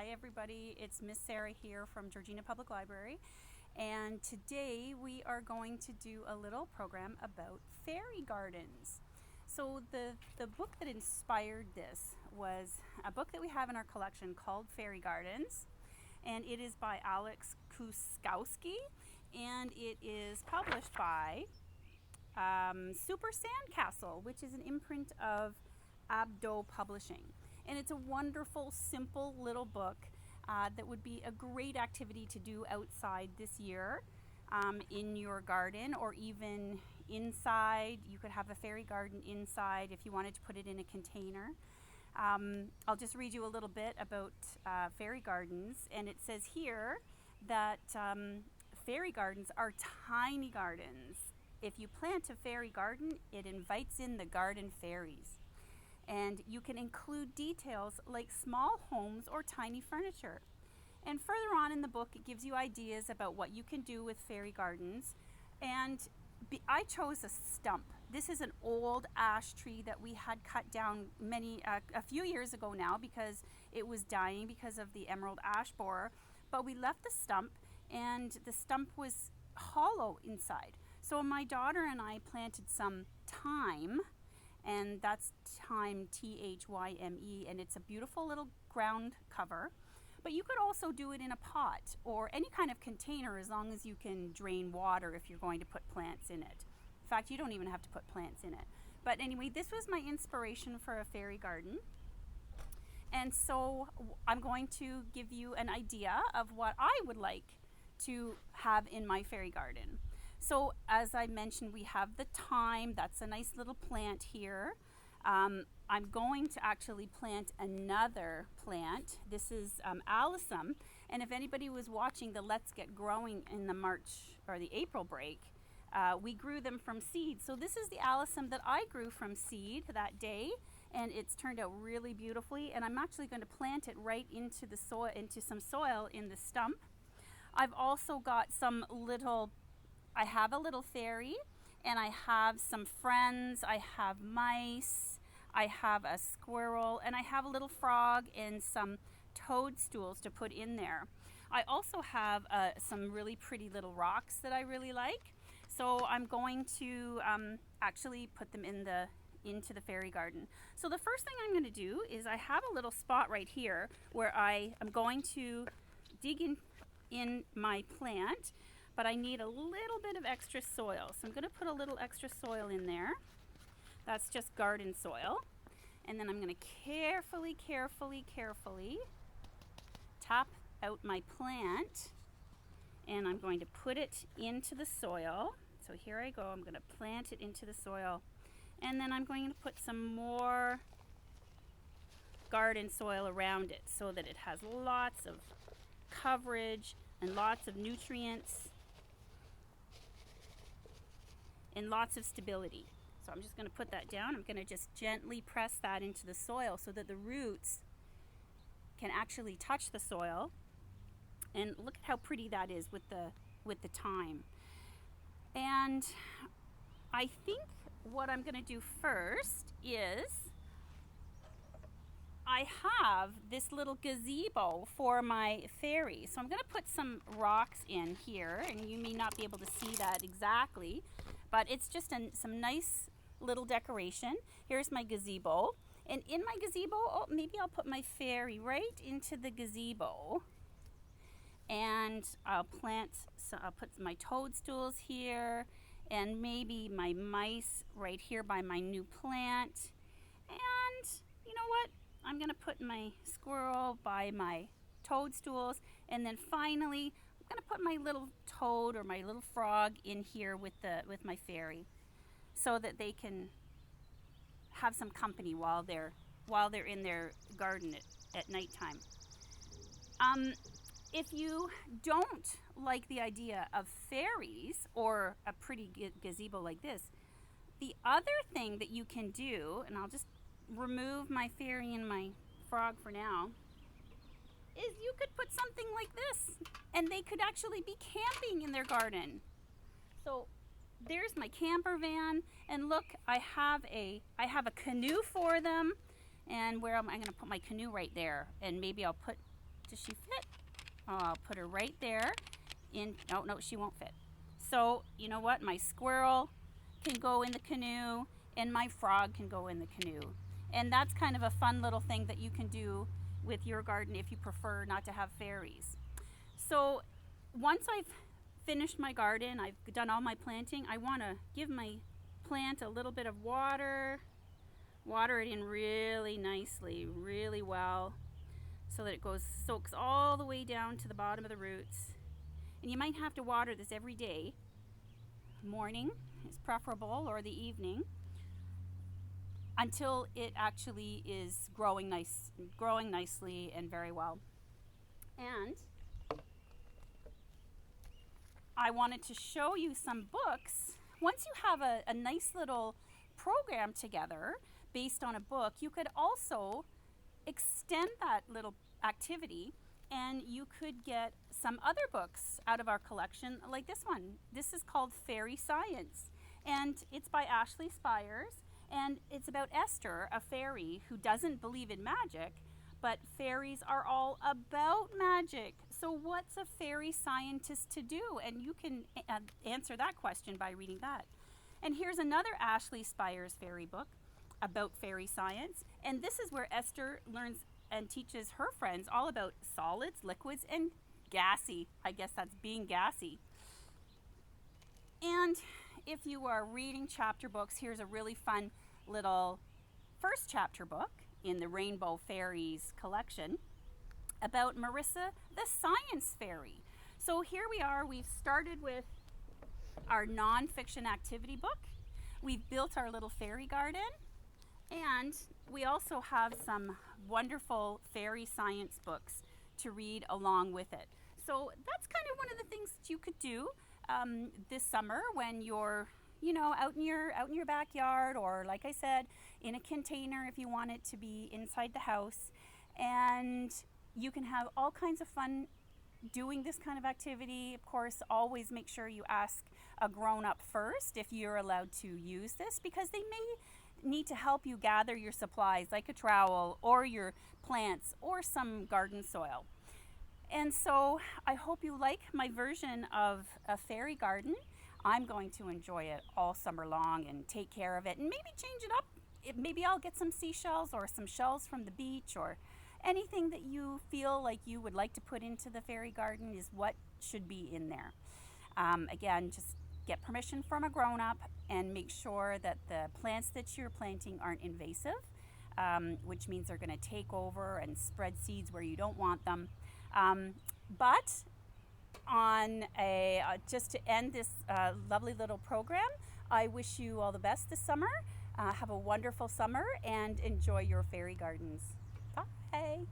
Hi everybody, it's Miss Sara here from Georgina Public Library, and today we are going to do a little program about fairy gardens. So the book that inspired this was a book that we have in our collection called Fairy Gardens, and it is by Alex Kuskowski, and it is published by Super Sandcastle, which is an imprint of Abdo Publishing. And it's a wonderful, simple little book that would be a great activity to do outside this year in your garden, or even inside. You could have a fairy garden inside if you wanted to put it in a container. I'll just read you a little bit about fairy gardens, and it says here that fairy gardens are tiny gardens. If you plant a fairy garden, it invites in the garden fairies. And you can include details like small homes or tiny furniture. And further on in the book, it gives you ideas about what you can do with fairy gardens. And I chose a stump. This is an old ash tree that we had cut down a few years ago now, because it was dying because of the emerald ash borer. But we left the stump, and the stump was hollow inside. So my daughter and I planted some thyme, and that's thyme, Thyme, and it's a beautiful little ground cover. But you could also do it in a pot or any kind of container, as long as you can drain water if you're going to put plants in it. In fact, you don't even have to put plants in it. But anyway, this was my inspiration for a fairy garden. And so I'm going to give you an idea of what I would like to have in my fairy garden. So as I mentioned, we have the thyme. That's a nice little plant here. I'm going to actually plant another plant. This is alyssum. And if anybody was watching the Let's Get Growing in the March or the April break, we grew them from seed. So this is the alyssum that I grew from seed that day, and it's turned out really beautifully. And I'm actually going to plant it right into the soil, into some soil in the stump. I've also got I have a little fairy, and I have some friends. I have mice, I have a squirrel, and I have a little frog and some toadstools to put in there. I also have some really pretty little rocks that I really like. So I'm going to actually put them into the fairy garden. So the first thing I'm going to do is, I have a little spot right here where I am going to dig in my plant, but I need a little bit of extra soil. So I'm going to put a little extra soil in there. That's just garden soil. And then I'm going to carefully tap out my plant, and I'm going to put it into the soil. So here I go. I'm going to plant it into the soil. And then I'm going to put some more garden soil around it so that it has lots of coverage and lots of nutrients and lots of stability. So I'm just going to put that down. I'm going to just gently press that into the soil so that the roots can actually touch the soil. And look at how pretty that is with the thyme. And I think what I'm going to do first is, I have this little gazebo for my fairy. So I'm going to put some rocks in here, and you may not be able to see that exactly, but it's just some nice little decoration. Here's my gazebo. And in my gazebo, maybe I'll put my fairy right into the gazebo. And I'll put my toadstools here, and maybe my mice right here by my new plant. And you know what? I'm going to put my squirrel by my toadstools, and then finally I'm going to put my little toad or my little frog in here with my fairy, so that they can have some company while they're in their garden at nighttime. If you don't like the idea of fairies or a pretty gazebo like this, the other thing that you can do, and I'll just remove my fairy and my frog for now, is you could put something like this, and they could actually be camping in their garden. So there's my camper van, and look, I have a canoe for them. And where am I going to put my canoe? Right there. And maybe I'll put Does she fit? Oh, I'll put her right there. Oh, no, she won't fit. So, you know what? My squirrel can go in the canoe, and my frog can go in the canoe. And that's kind of a fun little thing that you can do with your garden if you prefer not to have fairies. So, once I've finished my garden, I've done all my planting, I want to give my plant a little bit of water. Water it in really nicely, really well, so that it soaks all the way down to the bottom of the roots. And you might have to water this every day. Morning is preferable, or the evening, until it actually is growing nicely and very well. And I wanted to show you some books. Once you have a nice little program together based on a book, you could also extend that little activity, and you could get some other books out of our collection, like this one. This is called Fairy Science, and it's by Ashley Spires, and it's about Esther, a fairy who doesn't believe in magic, but fairies are all about magic. So what's a fairy scientist to do? And you can answer that question by reading that. And here's another Ashley Spires fairy book about fairy science, and this is where Esther learns and teaches her friends all about solids, liquids, and gassy. I guess that's being gassy. And if you are reading chapter books, here's a really fun little first chapter book in the Rainbow Fairies collection about Marissa, the science fairy. So here we are. We've started with our nonfiction activity book. We've built our little fairy garden, and we also have some wonderful fairy science books to read along with it. So that's kind of one of the things that you could do this summer when you're, out in your backyard, or like I said, in a container if you want it to be inside the house. And you can have all kinds of fun doing this kind of activity. Of course, always make sure you ask a grown-up first if you're allowed to use this, because they may need to help you gather your supplies, like a trowel or your plants or some garden soil. And so I hope you like my version of a fairy garden. I'm going to enjoy it all summer long and take care of it, and maybe change it up. Maybe I'll get some seashells or some shells from the beach, or anything that you feel like you would like to put into the fairy garden is what should be in there. Again, just get permission from a grown-up and make sure that the plants that you're planting aren't invasive, which means they're going to take over and spread seeds where you don't want them. But on just to end this lovely little program, I wish you all the best this summer. Have a wonderful summer and enjoy your fairy gardens. Bye.